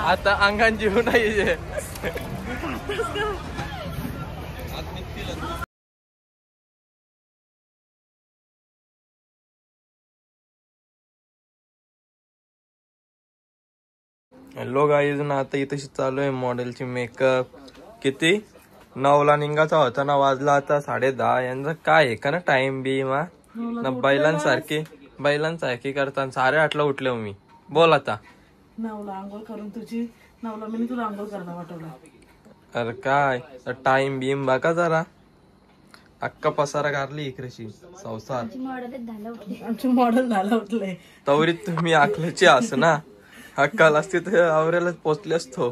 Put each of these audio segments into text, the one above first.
आता अंगान जीव नाही हॅलो गाईज ना आता इथेशी चालू आहे मॉडेलची मेकअप. किती 9ला निघायचा होता ना, वाजला आता 10:30. यांचं काय आहे का ना टाइम बी मा ना बैलांसारखी करतात. 8:30ला उठले मी. बोल आता 9ला आंघोळ करून तुझी 9ला मी तुला आंघोळ करायला वाटवलं. अरे काय टाइम बीम बघा जरा. अक्का पसारा काढली इकडेशी संसार. आमची मॉडेल झालं उठलंय तवरीत तुम्ही आखल्याची अस ना. अक्काल असते तर आवऱ्यालाच पोचले असतो.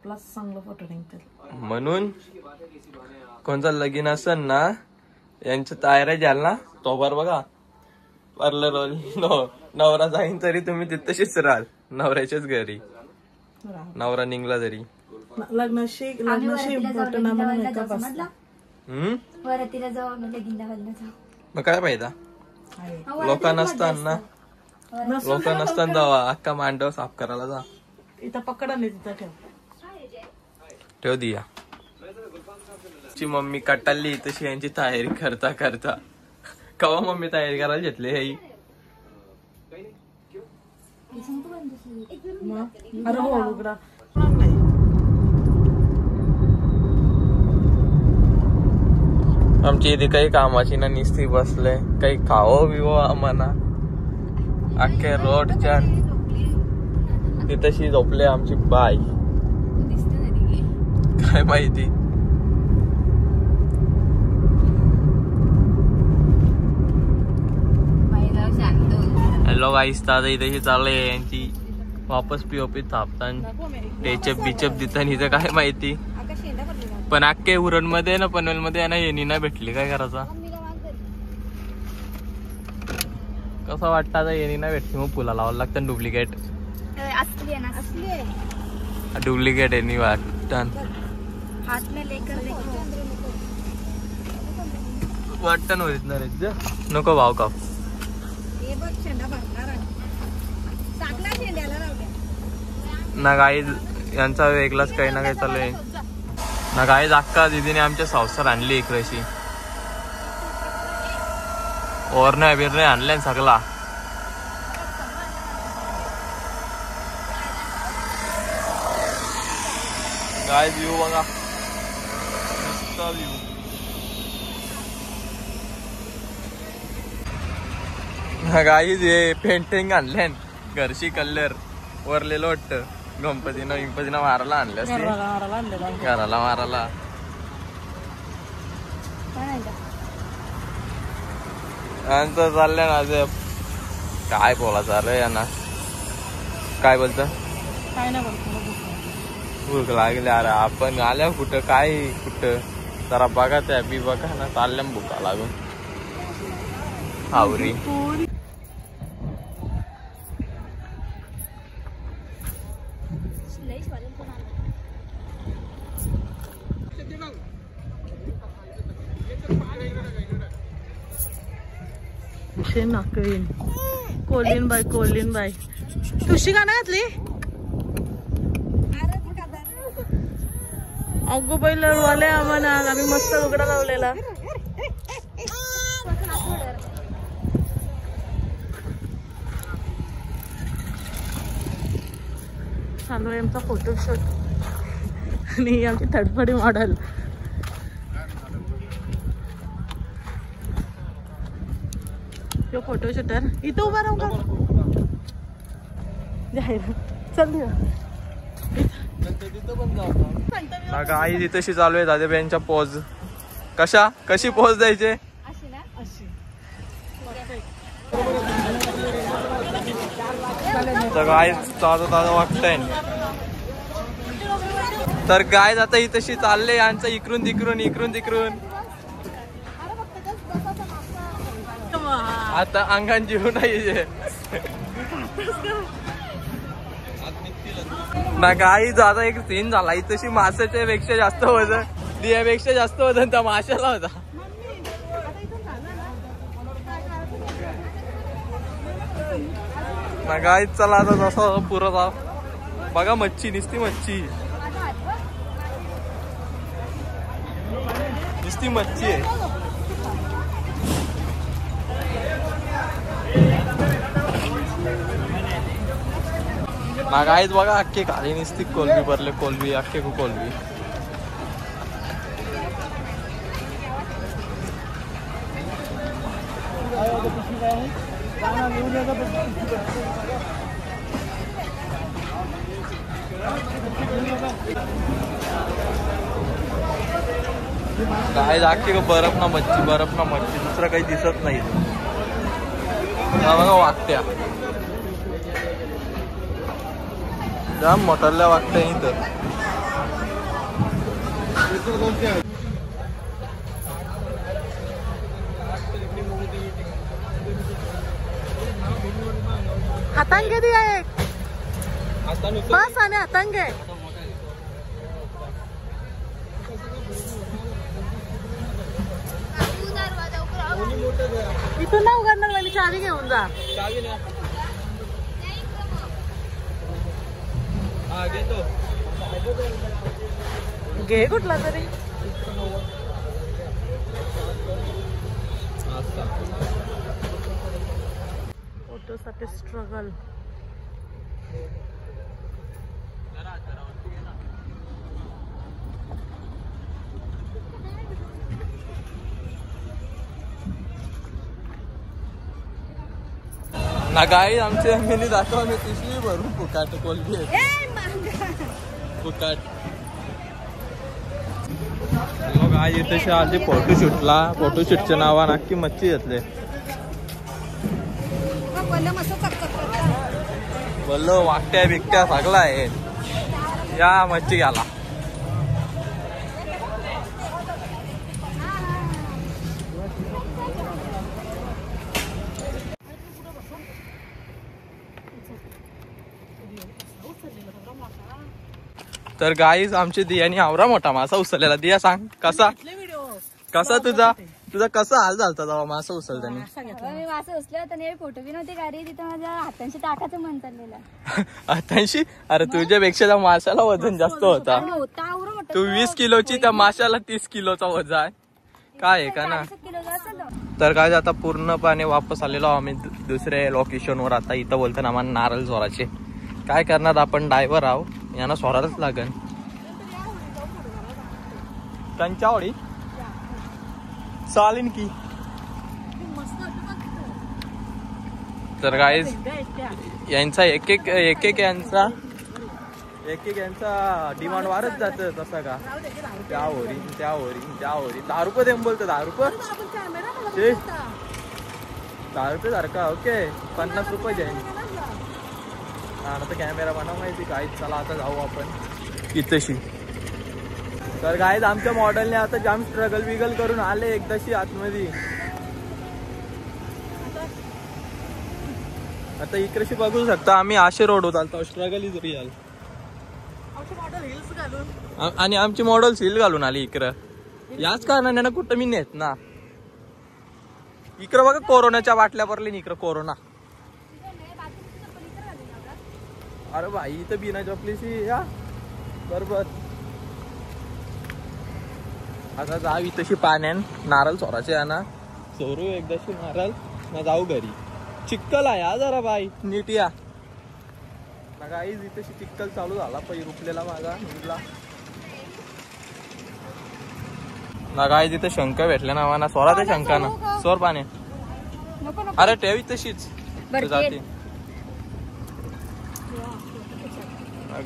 प्लस चांगलं फोटो निघतील म्हणून कोणता लगीन असन ना यांच्या तयाऱ्या झाल ना तोवर बघा पार्लर नवरा जाईन तरी तुम्ही तिथेशीच राहाल नवऱ्याच्याच घरी. नवरा निघला तरी लग्नाशी मेकअप असतं. मग काय पाहिजे लोक नसताना जावा अक्का मांडव साफ करायला जा. इथं पकडा नाही तिथं ठेव दिया. मम्मी कटाली तशी यांची तयारी करता करता. कवा मम्मी तयारी करायला घेतली हे. अरे हो उघडा. आमची इथे काही कामाची ना निस्ती बसले काही खाओ बिवो आम्हाला. अख्खे रोडच्या तिथशी झोपले आमची बाई. काय माहिती. हॅलो गाईस दादा इथे चालले यांची वापस पीओपी थापताना टेचप बिचप देताना इथं काय माहिती. पण अख्खे उरण मध्ये ना पनवेल मध्ये ना येणी ना भेटली काय करायचा. कसं वाटतं आता येणी ना भेटली मग पुला लावायला लागतं डुप्लिकेट. डुप्लिकेट येणी वाटतं वाटतं ओरिजिनल नको भाव का ना गाई यांचा वेगळाच काही ना काही चालू आहे ना. गाईज अक्का दिदीने आमच्या संसार आणली इकडेशी. ओरण्या बिरणे आणल्या सगळा. गाईज व्ह्यू बघा मस्त व्ह्यू. गाईज हे पेंटिंग आणल्या घरची कलर वरलेलं वाटतं. गणपतीनं मारायला आणले असते घराला मारायला. यांचं चाललंय ना ते काय बोलायचं अरे यांना. काय बोलत भूक लागली अरे. आपण आल्या कुठं काय कुठं जरा बघा त्या बी बघा ना चालल्या भूका लागून आवरी. नाकवीन कोलीन बाई तुशी का ना घातली. अगो बाई लढवाले आम्हाला. आम्ही मस्त उघडा लावलेला. चालू आहे आमचा फोटोशूट आणि आमची थडफडी मॉडेल. यो फोटोशूटर इथं उभा राहू का चल आई तिथेशी चालू आहे दादेबाईंच्या पोज. कशी पोज द्यायचे. गाय ताजं वाटतंय. तर गाय आता इथेशी चालले यांचं इकडून तिकडून. आता अंगान जीव नाही ना. गाई आता एक सीन झाला इथेशी माशाच्या पेक्षा जास्त वजन दियापेक्षा जास्त वजन त्या माशाला होता. ना गाईच चला आता जसं पुरं जाव. बघा मच्छी नुसती मच्छी आहे. ना गाईच बघा अख्खे खाली नुसती कोलबी भरले. कोलबी अख्खे कोलबी. काय अख्खे बर्फ ना मच्छी दुसरं काही दिसत नाही. बघा वागत्या जाम मोठ्या वागत्या इथं. हातांगे दिया एक बस आणि हातांगे इथून ना उघडणार आणि चावी घेऊन जा. घे कुठला तरी. फोटोसाठी स्ट्रगल. ना गाई आमच्या मी दाखवा मी पिशवी भरून फुकाट कोलबी फुकाट. गाय इथे आली फोटोशूटच्या नावा नक्की मच्छी घेतले. बोललो वाकट्या बिकट्या सगळं आहे. या मच्छी घ्याला. तर गाईज आमची दियानी आवरा मोठा मासा उचललेला. दिया सांग कसा तुझा कसा हाल झालता जेव्हा मासा उचलताना. मी मासा उचलला होता. फोटो बी नव्हती गाडी तिथं माझ्या हातांशी टाकायचं मन चाललेलं. हातांशी? अरे तुझ्यापेक्षा त्या माशाला वजन जास्त होता. तू 20 किलोची त्या माशाला 30 किलोचा वजन आहे. काय आहे का ना. तर काय आता पूर्णपणे वापस आलेलो आम्ही दुसऱ्या लोकेशनवर. आता इथं बोलतो ना आम्हाला नारळ सोराचे. काय करणार आपण ड्रायव्हर आहो यांना सोरायलाच लागन. कंचावडी चालेल की. तर गाईज यांचा एक एक यांचा डिमांड वाढत जात. तसा का त्या होरी 10 रुपये देऊन बोलतो. 10 रुपये 10 रुपये सारखा. ओके 50 रुपये जाईन. आता कॅमेरा बनव माहिती काय. चला आता जाऊ आपण इथशी. तर गाईज आमच्या मॉडेलने आता जाम स्ट्रगल बिगल करून आले एकदाशी आतमध्ये. आता इकडेशी बघू शकता आम्ही आशे रोड होत आलतो. Struggle is real. आणि आमची मॉडेल हिल घालून आली इकडं. याच कारणाने ना कुठं मी नेत ना. इकडं बघा कोरोनाच्या बाटल्या भरले. इकडं कोरोना. अरे भाई इथं बिना चपलीशी या बरोबर. आता जाऊ इथशी पाण्यान नारळ सोराचे आहे ना. सोरू एकदाशी नारळ ना जाऊ घरी. चिक्कल आहे हा जरा बाई नीट या ना. गाईज इथशी चिक्कल चालू झाला. पै रुपलेला माझा निघला ना. गाईज इथे शंख भेटले ना मला. सोरा ते शंका ना सोर पाणी. अरे ठेवी तशीच जाते.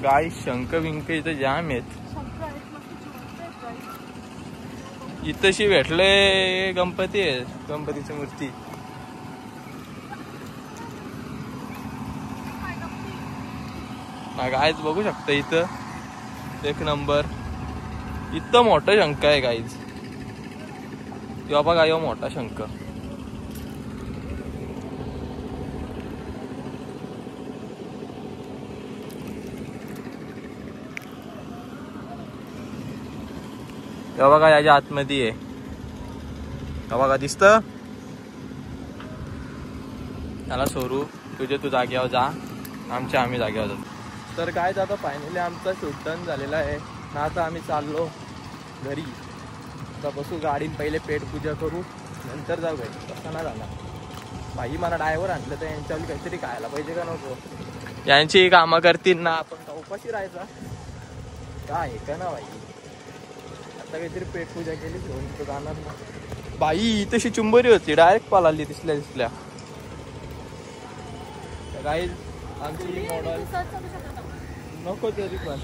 गाई शंख बिंक इथं जाम आहेत. इथशी भेटले गणपती आहे. गणपतीची मूर्ती. गाईज बघू शकता इथं एक नंबर. इथं मोठं शंख आहे गाईज. किंवा बघा यो मोठा शंख. तेव्हा बघा याच्या आतमध्ये आहे. तेव्हा बघा दिसत त्याला सोरू तू जागेवर जा, आम्ही जागेवर जातो. तर काय आता फायनली आमचा शूट डन झालेला आहे ना. आता आम्ही चाललो घरी. आता बसू गाडीत, पहिले पेट पूजा करू, नंतर जाऊ घरी. तसा ना झाला बाई, मला ड्रायव्हर आणलं तर यांच्यावर काहीतरी खायला पाहिजे का नको. यांची कामं करतील ना, आपण का उपाशी राहायचा काय आहे का ना बाई. आता काहीतरी पेट पूजा केली घेऊन तिथं जाणार ना बाई. तशी चुंबरी होती, डायरेक्ट पालाली दिसल्या. काही आमची मॉडल नको तरी पण